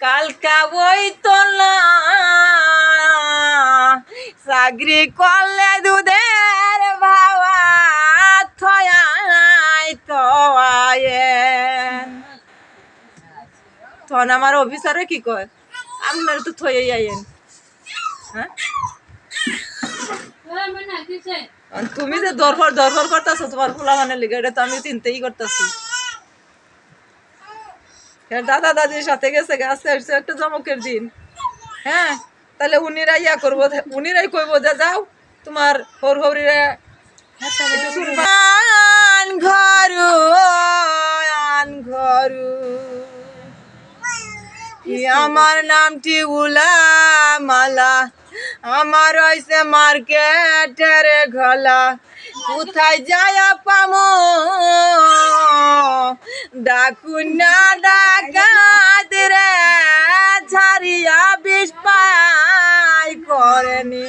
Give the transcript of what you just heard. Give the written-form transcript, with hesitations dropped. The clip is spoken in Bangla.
কালকা ওই তো না চাকরি করলে দুধের ভাবা থয়াই থয়েন তখন আমার অফিসারে কি কয় আপনার তো থয়ে আইয়েন হ্যাঁ তুমি যে দরকার করতেছো তোমার ফুলা মানে লিগে এটা তো আমি চিন্তাই করতেছি দাদা দাদির সাথে গেছে গাছে আসছে একটা জমকের দিন হ্যাঁ তাহলে উনিরা ইয়া করবো উনিরাই কইবো যে যাও তোমার হর হরিরা ঘরু ঘরু আমার নামটি মালা আমার হইছে মার্কেটের ঘলা কোথায় যায় পামো ডাকুন না ডাকাত রে ছাড়িয়া বিষ পাই করেনি